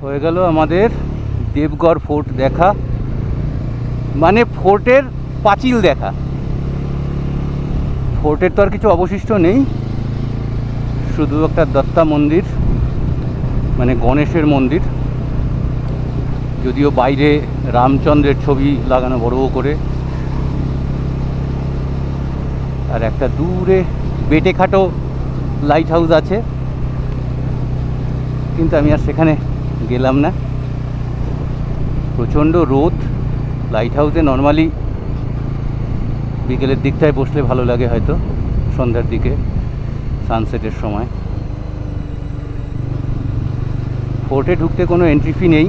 হয়ে গেল আমাদের দেবগড় ফোর্ট দেখা, মানে ফোর্টের পাঁচিল দেখা। ফোর্টের তো আর কিছু অবশিষ্ট নেই, শুধু একটা দত্তা মন্দির, মানে গণেশের মন্দির, যদিও বাইরে রামচন্দ্রের ছবি লাগানো বড় করে, আর একটা দূরে বেটেখাটো লাইট হাউস আছে, কিন্তু আমি আর সেখানে গেলাম না, প্রচণ্ড রোদ। লাইট হাউসে নর্মালি বিকেলের দিকটায় বসলে ভালো লাগে, হয়তো সন্ধ্যার দিকে সানসেটের সময়। ফোর্টে ঢুকতে কোনো এন্ট্রি ফি নেই,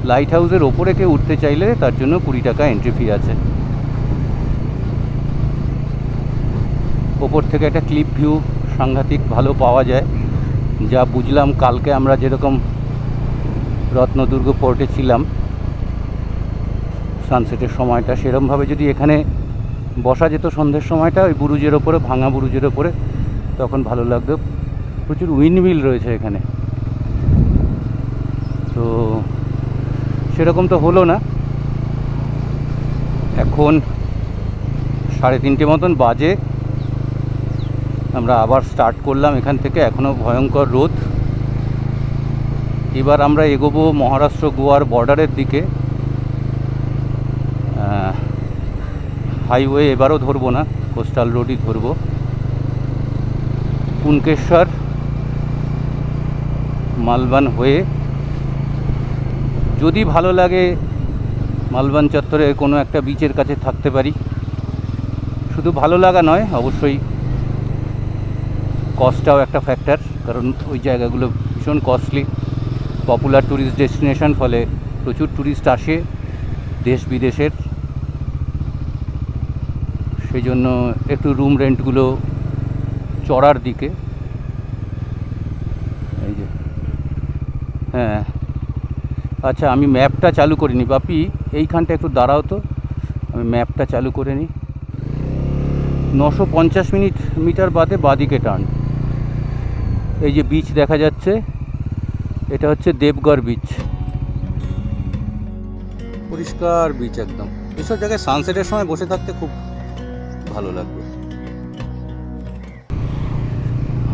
লাইট হাউসের ওপরে কেউ উঠতে চাইলে তার জন্য 20 টাকা এন্ট্রি ফি আছে। ওপর থেকে একটা ক্লিপ ভিউ সাংঘাতিক ভালো পাওয়া যায়, যা বুঝলাম কালকে আমরা যেরকম রত্নদুর্গ ফোর্টে ছিলাম সানসেটের সময়টা, সেরকমভাবে যদি এখানে বসা যেত সন্ধ্যের সময়টা ওই বুরুজের ওপরে, ভাঙা বুরুজের ওপরে, তখন ভালো লাগতো। প্রচুর উইন্ডমিল রয়েছে এখানে, তো সেরকম তো হলো না। এখন 3:30 মতন বাজে, আমরা আবার স্টার্ট করলাম এখান থেকে। এখনও ভয়ঙ্কর রোদ। এবার আমরা এগোবো মহারাষ্ট্র গোয়ার বর্ডারের দিকে। হাইওয়ে এবারও ধরবো না, কোস্টাল রোডই ধরবো। কুনকেশ্বর মালবান হয়ে, যদি ভালো লাগে মালবান চত্বরে কোনো একটা বিচের কাছে থাকতে পারি। শুধু ভালো লাগা নয়, অবশ্যই কস্টটাও একটা ফ্যাক্টর, কারণ ওই জায়গাগুলো ভীষণ কস্টলি, পপুলার ট্যুরিস্ট ডেস্টিনেশন, ফলে প্রচুর ট্যুরিস্ট আসে দেশ বিদেশের। সেই জন্য একটু রুম রেন্টগুলো চড়ার দিকে। এই যে, হ্যাঁ আচ্ছা, আমি ম্যাপটা চালু করিনি বাপি, এইখানটা একটু দাঁড়াও তো, আমি ম্যাপটা চালু করে নিই। 950 মিটার বাদে বাঁদিকে টার্ন। এই যে বিচ দেখা যাচ্ছে, এটা হচ্ছে দেবগড় বিচ, পরিষ্কার বিচ একদম। এসব জায়গায় সানসেটের সময় বসে থাকতে খুব ভালো লাগবে।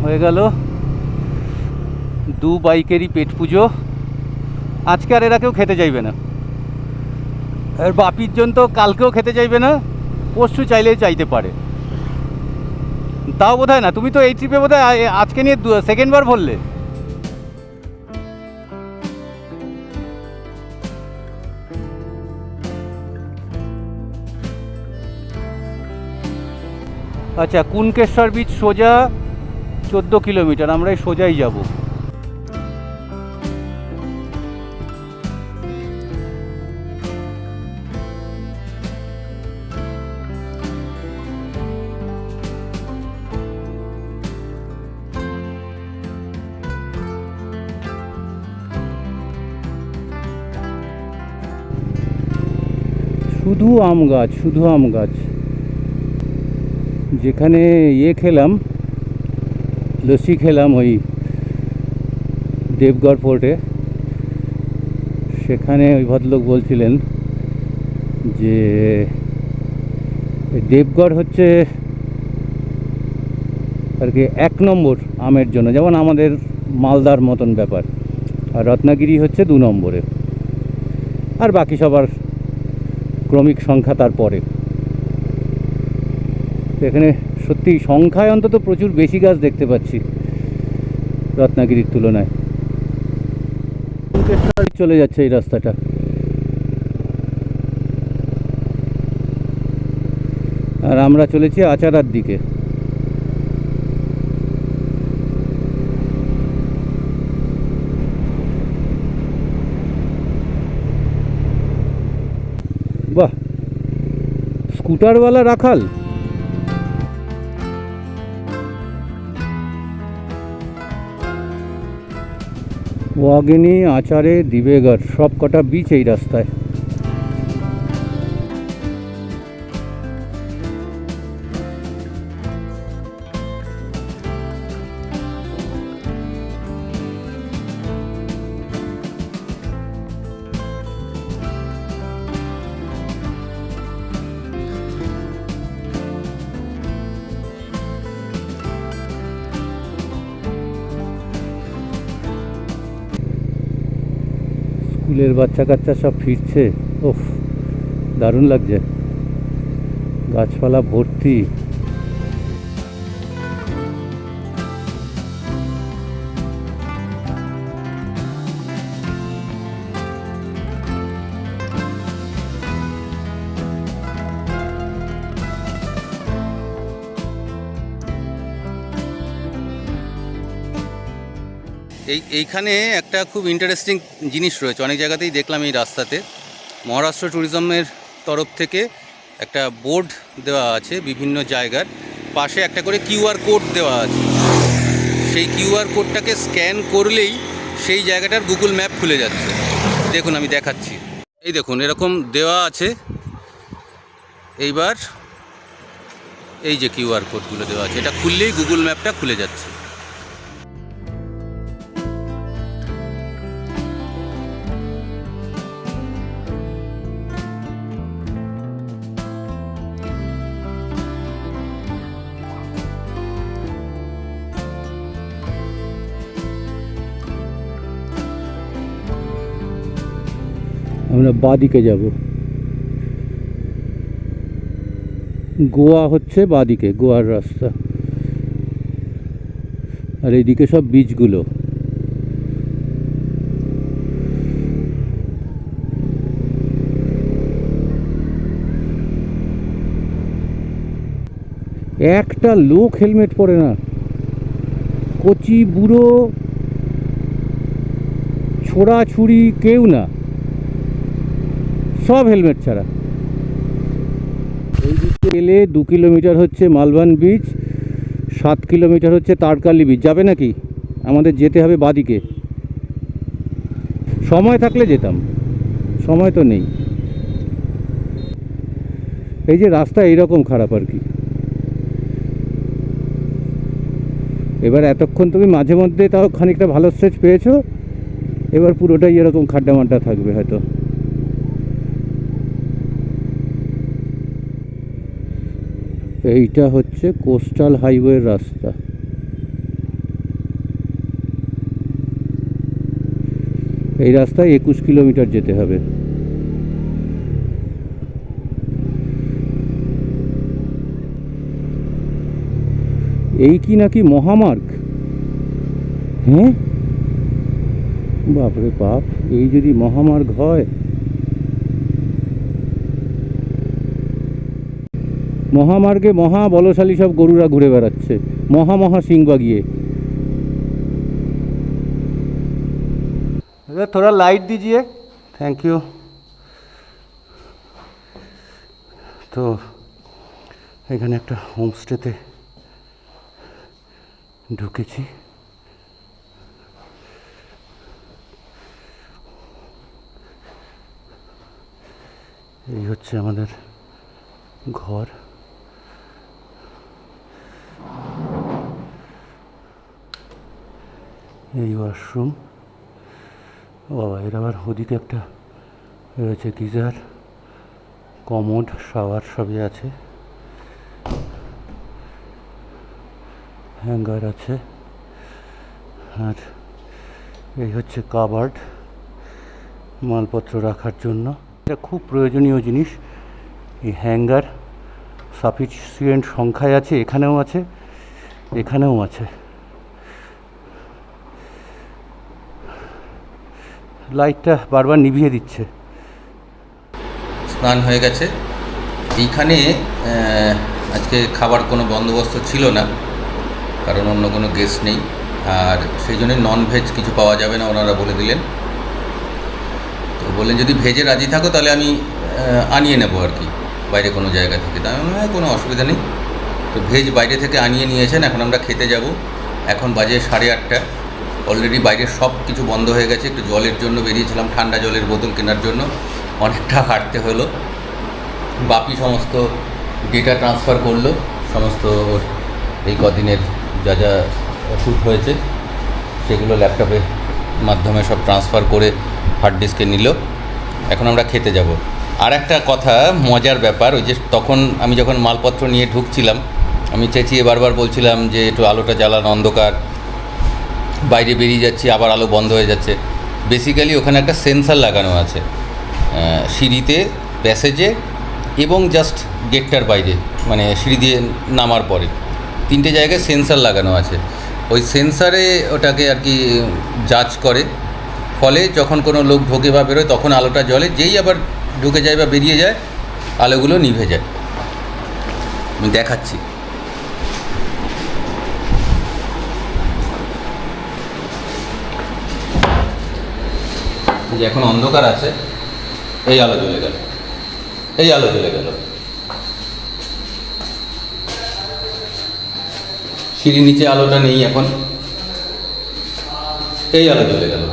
হয়ে গেল 2 বাইকেরই পেট পুজো। আজকে আর এরা কেউ খেতে চাইবে না, আর বাপির জন্য তো কালকেও খেতে চাইবে না, পরশু চাইলেই চাইতে পারে। তাও বোধ হয় না, তুমি তো এই ট্রিপে বোধ হয় আজকে নিয়ে সেকেন্ডবার বললে। আচ্ছা, কুনকেশ্বর বিচ সোজা 14 কিলোমিটার, আমরা এই সোজাই যাব। শুধু আম গাছ, শুধু আম গাছ। যেখানে খেলাম, লস্যি খেলাম ওই দেবগড় ফোর্টে, সেখানে ওই ভদ্রলোক বলছিলেন যে দেবগড় হচ্ছে আর কি 1 নম্বর আমের জন্য, যেমন আমাদের মালদার মতন ব্যাপার, আর রত্নাগিরি হচ্ছে 2 নম্বরে, আর বাকি সবার ক্রমিক সংখ্যা তারপরে। এখানে সত্যি সংখ্যায় অন্তত প্রচুর বেশি গাছ দেখতে পাচ্ছি রত্নাগিরির তুলনায়। চলে যাচ্ছে এই রাস্তাটা, আর আমরা চলেছি আচারার দিকে। বাহ, স্কুটারওয়ালা রাখাল। ওয়াগিনী, আচারে, দিবেগড়, সব কটা বিচ এই রাস্তায়। স্কুলের বাচ্চা কাচ্চা সব ফিরছে। ওফ, দারুণ লাগছে, গাছপালা ভর্তি। এইখানে একটা খুব ইন্টারেস্টিং জিনিস রয়েছে, অনেক জায়গাতেই দেখলাম এই রাস্তাতে। মহারাষ্ট্র ট্যুরিজমের তরফ থেকে একটা বোর্ড দেওয়া আছে বিভিন্ন জায়গার পাশে, একটা করে কিউআর কোড দেওয়া আছে। সেই কিউআর কোডটাকে স্ক্যান করলেই সেই জায়গাটার গুগল ম্যাপ খুলে যাচ্ছে। দেখুন আমি দেখাচ্ছি, এই দেখুন এরকম দেওয়া আছে। এইবার এই যে কিউআর কোডগুলো দেওয়া আছে, এটা খুললেই গুগল ম্যাপটা খুলে যাচ্ছে। আমরা বাদিকে যাব, গোয়া হচ্ছে বাদিকে, গোয়ার রাস্তা। আর এইদিকে সব বিচগুলো। একটা লোক হেলমেট পরে না, কচি বুড়ো ছোড়া ছুরি কেউ না, সব হেলমেট ছাড়া। এই দিকে গেলে 2 কিলোমিটার হচ্ছে মালবান বিচ, 7 কিলোমিটার হচ্ছে তারকালি বিচ। যাবে নাকি? আমাদের যেতে হবে বাদিকে। সময় থাকলে যেতাম, সময় তো নেই। এই যে রাস্তা এইরকম খারাপ আর কি। এবার এতক্ষণ তুমি মাঝে মধ্যে তাও খানিকটা ভালো স্ট্রেচ পেয়েছো, এবার পুরোটাই এরকম খাড্ডা মাড্ডা থাকবে হয়তো। এইটা হচ্ছে কোস্টাল হাইওয়ের রাস্তা। এই রাস্তায় 21 কিলোমিটার যেতে হবে। এই কি নাকি মহামার্গ? হ্যাঁ, বাপরে বাপ, এই যদি মহামার্গ হয়। মহামার্গে মহা বলশালী সব গরুরা ঘুরে বেড়াচ্ছে, মহা সিং বাগিয়ে। थोड़ा लाइट दीजिए, थैंक यू। তো এখানে একটা হোমস্টেতে ঢুকেছি। এই হচ্ছে আমাদের ঘর। এই ওয়াশরুম। বাবা, এর আবার ওদিকে একটা রয়েছে গিজার, কমোড, শাওয়ার সবই আছে, হ্যাঙ্গার আছে। আর এই হচ্ছে কাবার্ড, মালপত্র রাখার জন্য। এটা খুব প্রয়োজনীয় জিনিস, এই হ্যাঙ্গার সাফিসিয়েন্ট সংখ্যায় আছে, এখানেও আছে, এখানেও আছে। লাইটটা বারবার নিভিয়ে দিচ্ছে। স্নান হয়ে গেছে। এইখানে আজকে খাবার কোনো বন্দোবস্ত ছিল না, কারণ অন্য কোনো গেস্ট নেই, আর সেই জন্য ননভেজ কিছু পাওয়া যাবে না ওনারা বলে দিলেন। তো বললেন যদি ভেজে রাজি থাকো তাহলে আমি আনিয়ে নেবো আর কি বাইরে কোনো জায়গা থেকে। তা আমি কোনো অসুবিধা নেই। তো ভেজ বাইরে থেকে আনিয়ে নিয়েছেন, এখন আমরা খেতে যাব। এখন বাজে 8:30। অলরেডি বাইরের সব কিছু বন্ধ হয়ে গেছে। একটু জলের জন্য বেরিয়েছিলাম, ঠান্ডা জলের বোতল কেনার জন্য, অনেকটা হাঁটতে হলো। বাপি সমস্ত ডেটা ট্রান্সফার করলো, সমস্ত এই কদিনের যা যা শ্যুট হয়েছে সেগুলো ল্যাপটপের মাধ্যমে সব ট্রান্সফার করে হার্ড ডিস্কে নিল। এখন আমরা খেতে যাব। আর একটা কথা, মজার ব্যাপার, ওই যে তখন আমি যখন মালপত্র নিয়ে ঢুকছিলাম, আমি চেঁচিয়ে বারবার বলছিলাম যে একটু আলোটা জ্বালান, অন্ধকার, বাইরে বেরিয়ে যাচ্ছি আবার আলো বন্ধ হয়ে যাচ্ছে। বেসিক্যালি ওখানে একটা সেন্সার লাগানো আছে সিঁড়িতে, প্যাসেজে এবং জাস্ট গেটটার বাইরে, মানে সিঁড়ি দিয়ে নামার পরে 3টে জায়গায় সেন্সার লাগানো আছে। ওই সেন্সারে ওটাকে আর কি জাজ করে, ফলে যখন কোনো লোক ঢোকে বা বেরোয় তখন আলোটা জ্বলে, যেই আবার ঢুকে যায় বা বেরিয়ে যায় আলোগুলো নিভে যায়। আমি দেখাচ্ছি। যে এখন অন্ধকার আছে, এই আলো জ্বলে গেল, এই আলো জ্বলে গেল। সিঁড়ির নিচে আলোটা নেই এখন, এই আলো জ্বলে গেল।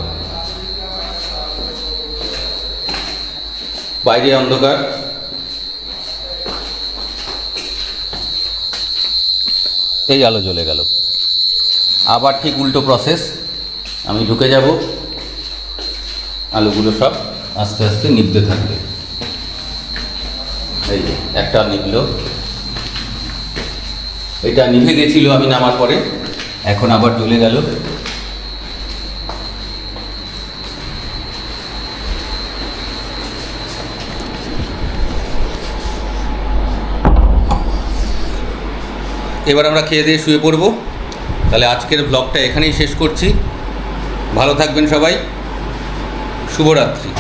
বাইরে অন্ধকার, এই আলো জ্বলে গেল। আবার ঠিক উল্টো প্রসেস, আমি ঢুকে যাব, আলোগুলো সব আস্তে আস্তে নিভতে থাকবে। এই যে একটা নিভলো, এটা নিভে গেছিল আমি নামার পরে, এখন আবার জ্বলে গেল। এবার আমরা খেয়ে দিয়ে শুয়ে পড়ব। তাহলে আজকের ব্লগটা এখানেই শেষ করছি। ভালো থাকবেন সবাই, শুভরাত্রি।